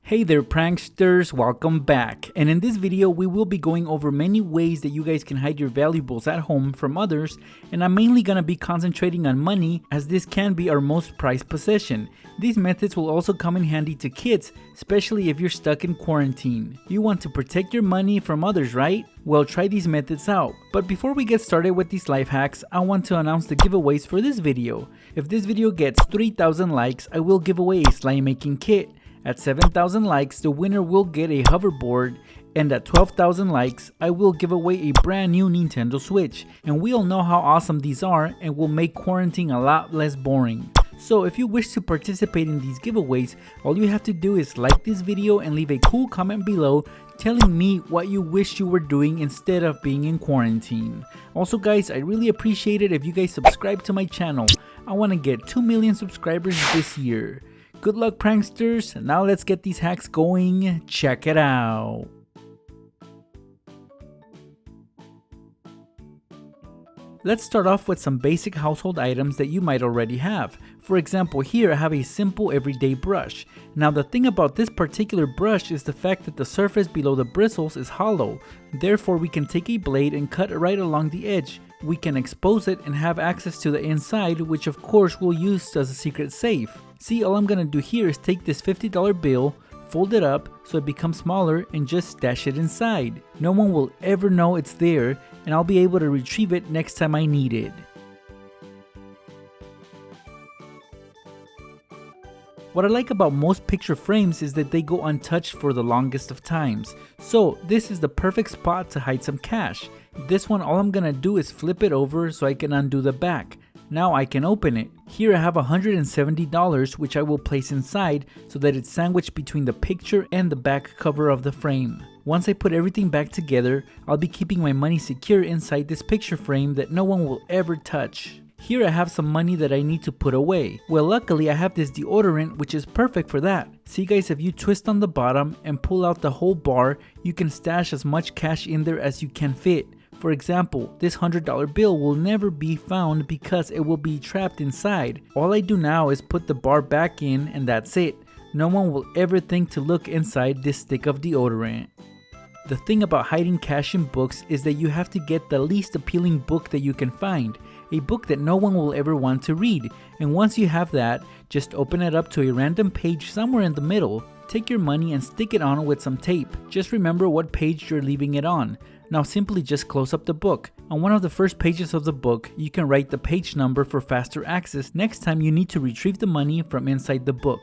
Hey there pranksters, welcome back, and in this video we will be going over many ways that you guys can hide your valuables at home from others, and I'm mainly gonna be concentrating on money as this can be our most prized possession. These methods will also come in handy to kids, especially if you're stuck in quarantine. You want to protect your money from others, right? Well, try these methods out. But before we get started with these life hacks, I want to announce the giveaways for this video. If this video gets 3,000 likes, I will give away a slime making kit. At 7,000 likes, the winner will get a hoverboard, and at 12,000 likes, I will give away a brand new Nintendo Switch. And we all know how awesome these are and will make quarantine a lot less boring. So if you wish to participate in these giveaways, all you have to do is like this video and leave a cool comment below telling me what you wish you were doing instead of being in quarantine. Also guys, I really appreciate it if you guys subscribe to my channel. I want to get 2 million subscribers this year. Good luck pranksters, now let's get these hacks going, check it out. Let's start off with some basic household items that you might already have. For example, here I have a simple everyday brush. Now the thing about this particular brush is the fact that the surface below the bristles is hollow. Therefore we can take a blade and cut right along the edge. We can expose it and have access to the inside, which of course we'll use as a secret safe. See, all I'm gonna do here is take this $50 bill, fold it up so it becomes smaller, and just stash it inside. No one will ever know it's there, and I'll be able to retrieve it next time I need it. What I like about most picture frames is that they go untouched for the longest of times. So this is the perfect spot to hide some cash. This one, all I'm gonna do is flip it over so I can undo the back. Now I can open it. Here I have $170, which I will place inside so that it's sandwiched between the picture and the back cover of the frame. Once I put everything back together, I'll be keeping my money secure inside this picture frame that no one will ever touch. Here I have some money that I need to put away. Well, luckily I have this deodorant, which is perfect for that. See guys, if you twist on the bottom and pull out the whole bar, you can stash as much cash in there as you can fit. For example, this $100 bill will never be found because it will be trapped inside. All I do now is put the bar back in and that's it. No one will ever think to look inside this stick of deodorant. The thing about hiding cash in books is that you have to get the least appealing book that you can find. A book that no one will ever want to read. And once you have that, just open it up to a random page somewhere in the middle. Take your money and stick it on with some tape. Just remember what page you're leaving it on. Now simply just close up the book. On one of the first pages of the book, you can write the page number for faster access next time you need to retrieve the money from inside the book.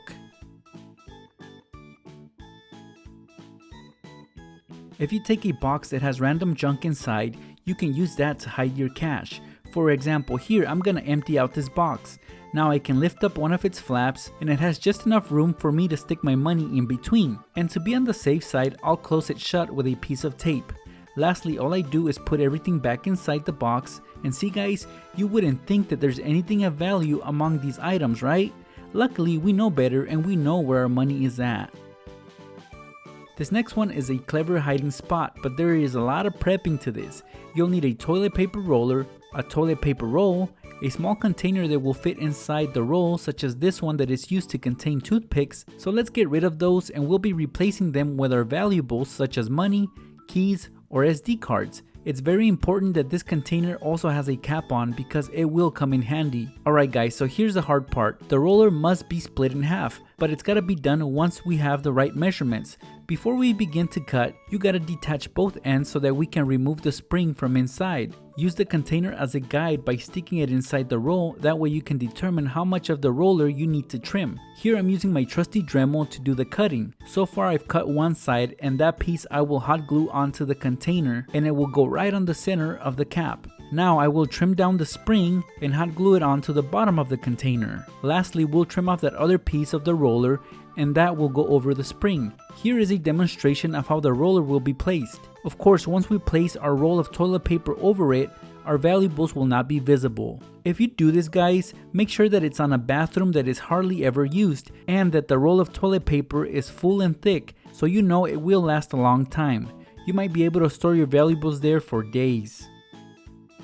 If you take a box that has random junk inside, you can use that to hide your cash. For example, here I'm gonna empty out this box. Now I can lift up one of its flaps and it has just enough room for me to stick my money in between. And to be on the safe side, I'll close it shut with a piece of tape. Lastly, all I do is put everything back inside the box, and see guys, you wouldn't think that there's anything of value among these items, right? Luckily, we know better and we know where our money is at. This next one is a clever hiding spot, but there is a lot of prepping to this. You'll need a toilet paper roller, a toilet paper roll, a small container that will fit inside the roll, such as this one that is used to contain toothpicks. So let's get rid of those and we'll be replacing them with our valuables such as money, keys, or SD cards. It's very important that this container also has a cap on because it will come in handy. Alright guys, so here's the hard part. The roller must be split in half, but it's gotta be done once we have the right measurements. Before we begin to cut, you gotta detach both ends so that we can remove the spring from inside. Use the container as a guide by sticking it inside the roll, that way you can determine how much of the roller you need to trim. Here I'm using my trusty Dremel to do the cutting. So far I've cut one side, and that piece I will hot glue onto the container and it will go right on the center of the cap. Now I will trim down the spring and hot glue it onto the bottom of the container. Lastly, we'll trim off that other piece of the roller and that will go over the spring. Here is a demonstration of how the roller will be placed. Of course, once we place our roll of toilet paper over it, our valuables will not be visible. If you do this guys, make sure that it's on a bathroom that is hardly ever used and that the roll of toilet paper is full and thick so you know it will last a long time. You might be able to store your valuables there for days.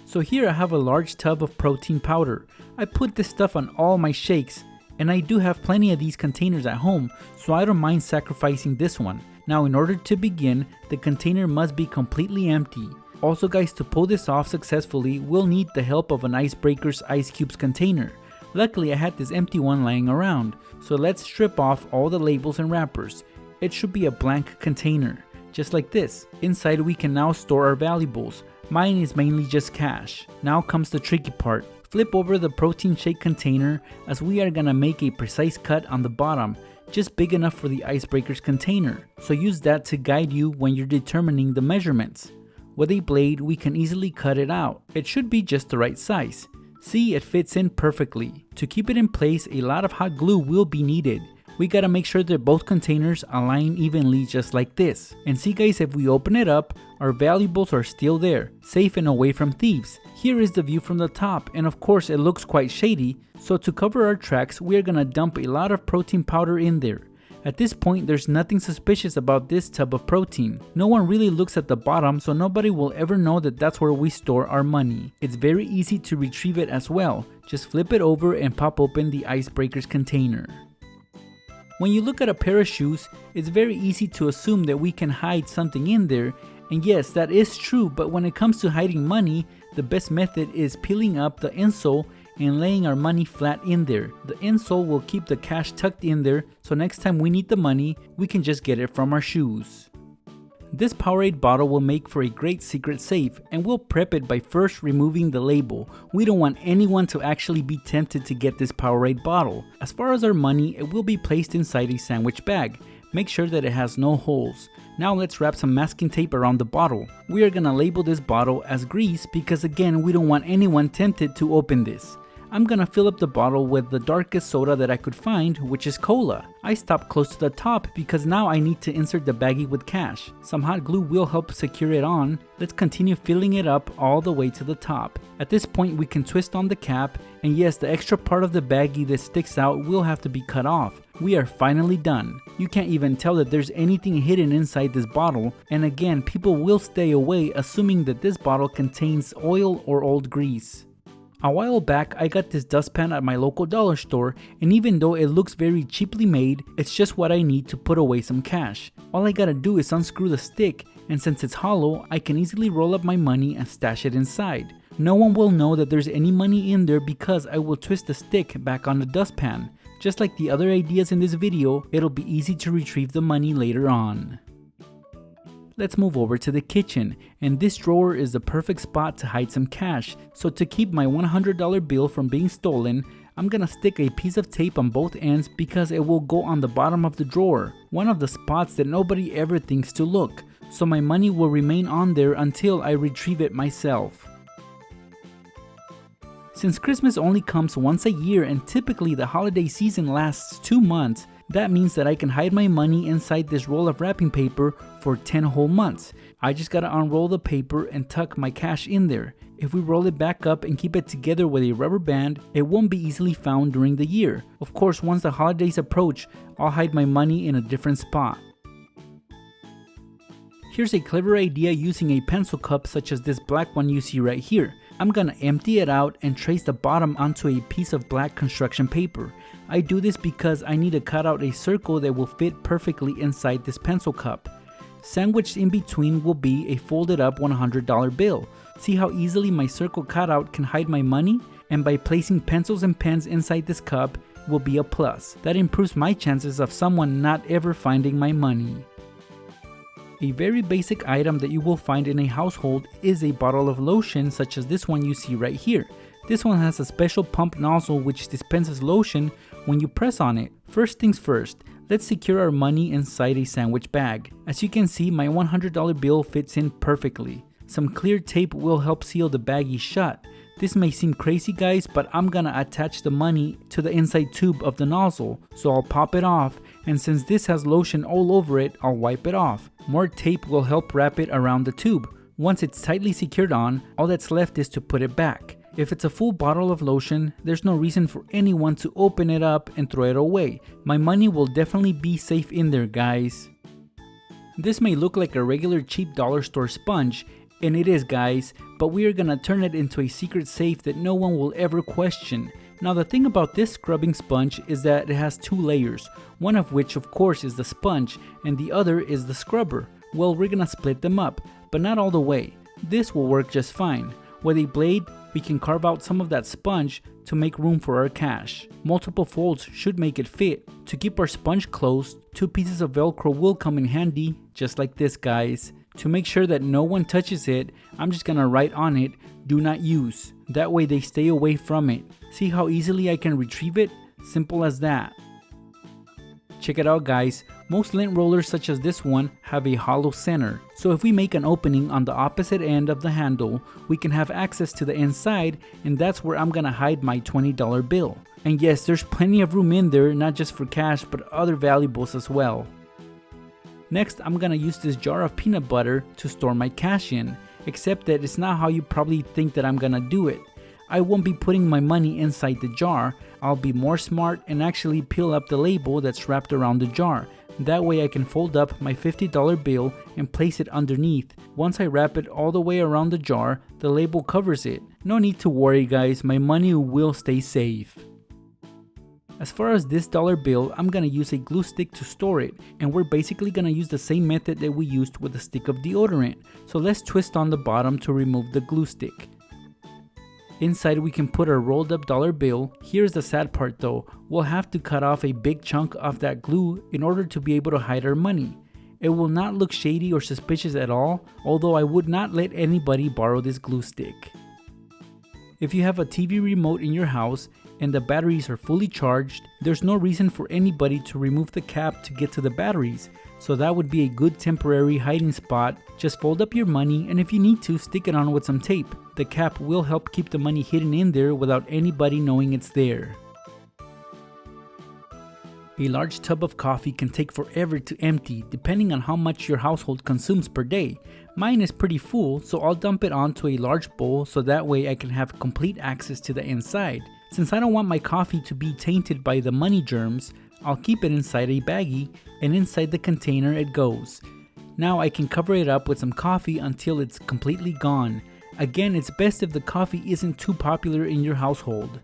So here I have a large tub of protein powder. I put this stuff on all my shakes and I do have plenty of these containers at home, so I don't mind sacrificing this one. Now in order to begin, the container must be completely empty. Also guys, to pull this off successfully, we'll need the help of an Icebreaker's Ice Cubes container. Luckily I had this empty one lying around, so let's strip off all the labels and wrappers. It should be a blank container, just like this. Inside we can now store our valuables. Mine is mainly just cash. Now comes the tricky part. Flip over the protein shake container, as we are gonna make a precise cut on the bottom, just big enough for the Icebreaker's container. So use that to guide you when you're determining the measurements. With a blade, we can easily cut it out. It should be just the right size. See, it fits in perfectly. To keep it in place, a lot of hot glue will be needed. We gotta make sure that both containers align evenly just like this. And see guys, if we open it up, our valuables are still there, safe and away from thieves. Here is the view from the top, and of course it looks quite shady, so to cover our tracks, we are gonna dump a lot of protein powder in there. At this point, there's nothing suspicious about this tub of protein. No one really looks at the bottom, so nobody will ever know that that's where we store our money. It's very easy to retrieve it as well. Just flip it over and pop open the Icebreaker's container. When you look at a pair of shoes, it's very easy to assume that we can hide something in there, and yes, that is true, but when it comes to hiding money, the best method is peeling up the insole and laying our money flat in there. The insole will keep the cash tucked in there, so next time we need the money, we can just get it from our shoes. This Powerade bottle will make for a great secret safe, and we'll prep it by first removing the label. We don't want anyone to actually be tempted to get this Powerade bottle. As far as our money, it will be placed inside a sandwich bag. Make sure that it has no holes. Now let's wrap some masking tape around the bottle. We are gonna label this bottle as grease because again, we don't want anyone tempted to open this. I'm gonna fill up the bottle with the darkest soda that I could find, which is cola. I stopped close to the top because now I need to insert the baggie with cash. Some hot glue will help secure it on. Let's continue filling it up all the way to the top. At this point we can twist on the cap, and yes, the extra part of the baggie that sticks out will have to be cut off. We are finally done. You can't even tell that there's anything hidden inside this bottle, and again, people will stay away assuming that this bottle contains oil or old grease. A while back, I got this dustpan at my local dollar store, and even though it looks very cheaply made, it's just what I need to put away some cash. All I gotta do is unscrew the stick, and since it's hollow, I can easily roll up my money and stash it inside. No one will know that there's any money in there because I will twist the stick back on the dustpan. Just like the other ideas in this video, it'll be easy to retrieve the money later on. Let's move over to the kitchen, and this drawer is the perfect spot to hide some cash. So to keep my $100 bill from being stolen, I'm gonna stick a piece of tape on both ends because it will go on the bottom of the drawer, one of the spots that nobody ever thinks to look, so my money will remain on there until I retrieve it myself. Since Christmas only comes once a year and typically the holiday season lasts 2 months, that means that I can hide my money inside this roll of wrapping paper for 10 whole months. I just gotta unroll the paper and tuck my cash in there. If we roll it back up and keep it together with a rubber band, it won't be easily found during the year. Of course, once the holidays approach, I'll hide my money in a different spot. Here's a clever idea using a pencil cup such as this black one you see right here. I'm gonna empty it out and trace the bottom onto a piece of black construction paper. I do this because I need to cut out a circle that will fit perfectly inside this pencil cup. Sandwiched in between will be a folded up $100 bill. See how easily my circle cutout can hide my money? And by placing pencils and pens inside this cup will be a plus. That improves my chances of someone not ever finding my money. A very basic item that you will find in a household is a bottle of lotion such as this one you see right here. This one has a special pump nozzle which dispenses lotion when you press on it. First things first, let's secure our money inside a sandwich bag. As you can see, my $100 bill fits in perfectly. Some clear tape will help seal the baggie shut. This may seem crazy guys, but I'm gonna attach the money to the inside tube of the nozzle. So I'll pop it off, and since this has lotion all over it, I'll wipe it off. More tape will help wrap it around the tube. Once it's tightly secured on, all that's left is to put it back. If it's a full bottle of lotion, there's no reason for anyone to open it up and throw it away. My money will definitely be safe in there guys. This may look like a regular cheap dollar store sponge, and it is guys, but we are gonna turn it into a secret safe that no one will ever question. Now the thing about this scrubbing sponge is that it has two layers, one of which of course is the sponge and the other is the scrubber. Well, we're gonna split them up, but not all the way. This will work just fine. With a blade, we can carve out some of that sponge to make room for our cash. Multiple folds should make it fit. To keep our sponge closed, 2 pieces of Velcro will come in handy, just like this, guys. To make sure that no one touches it, I'm just gonna write on it, "Do not use." That way they stay away from it. See how easily I can retrieve it? Simple as that. Check it out, guys. Most lint rollers such as this one have a hollow center. So if we make an opening on the opposite end of the handle, we can have access to the inside, and that's where I'm gonna hide my $20 bill. And yes, there's plenty of room in there, not just for cash, but other valuables as well. Next, I'm gonna use this jar of peanut butter to store my cash in, except that it's not how you probably think that I'm gonna do it. I won't be putting my money inside the jar. I'll be more smart and actually peel up the label that's wrapped around the jar. That way I can fold up my $50 bill and place it underneath. Once I wrap it all the way around the jar, the label covers it. No need to worry, guys, my money will stay safe. As far as this dollar bill, I'm gonna use a glue stick to store it, and we're basically gonna use the same method that we used with the stick of deodorant. So let's twist on the bottom to remove the glue stick. Inside we can put our rolled up dollar bill. Here's the sad part though, we'll have to cut off a big chunk of that glue in order to be able to hide our money. It will not look shady or suspicious at all, although I would not let anybody borrow this glue stick. If you have a TV remote in your house and the batteries are fully charged, there's no reason for anybody to remove the cap to get to the batteries, so that would be a good temporary hiding spot. Just fold up your money, and if you need to, stick it on with some tape. The cap will help keep the money hidden in there without anybody knowing it's there. A large tub of coffee can take forever to empty depending on how much your household consumes per day. Mine is pretty full, so I'll dump it onto a large bowl so that way I can have complete access to the inside. Since I don't want my coffee to be tainted by the money germs, I'll keep it inside a baggie, and inside the container it goes. Now I can cover it up with some coffee until it's completely gone. Again, it's best if the coffee isn't too popular in your household.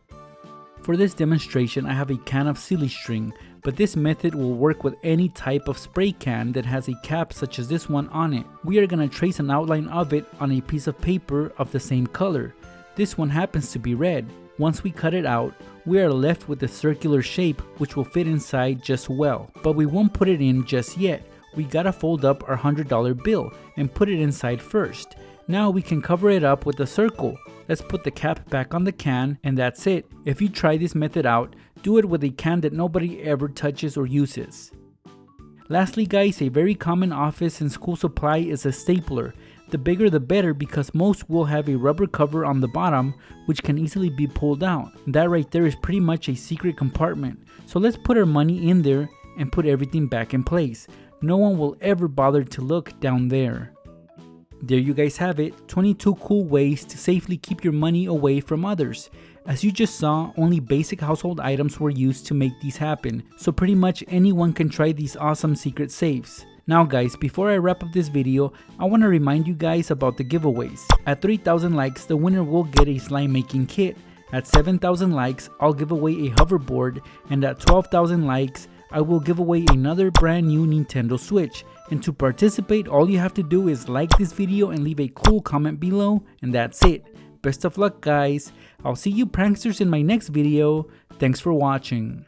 For this demonstration, I have a can of silly string, but this method will work with any type of spray can that has a cap such as this one on it. We are going to trace an outline of it on a piece of paper of the same color. This one happens to be red. Once we cut it out, we are left with a circular shape which will fit inside just well. But we won't put it in just yet. We gotta fold up our $100 bill and put it inside first. Now we can cover it up with a circle. Let's put the cap back on the can, and that's it. If you try this method out, do it with a can that nobody ever touches or uses. Lastly, guys, a very common office and school supply is a stapler. The bigger the better because most will have a rubber cover on the bottom which can easily be pulled out. That right there is pretty much a secret compartment. So let's put our money in there and put everything back in place. No one will ever bother to look down there. There you guys have it, 22 cool ways to safely keep your money away from others. As you just saw, only basic household items were used to make these happen, so pretty much anyone can try these awesome secret safes. Now guys, before I wrap up this video, I want to remind you guys about the giveaways. At 3,000 likes, the winner will get a slime making kit. At 7,000 likes, I'll give away a hoverboard, and at 12,000 likes, I will give away another brand new Nintendo Switch. And to participate, all you have to do is like this video and leave a cool comment below, and that's it. Best of luck, guys. I'll see you pranksters in my next video. Thanks for watching.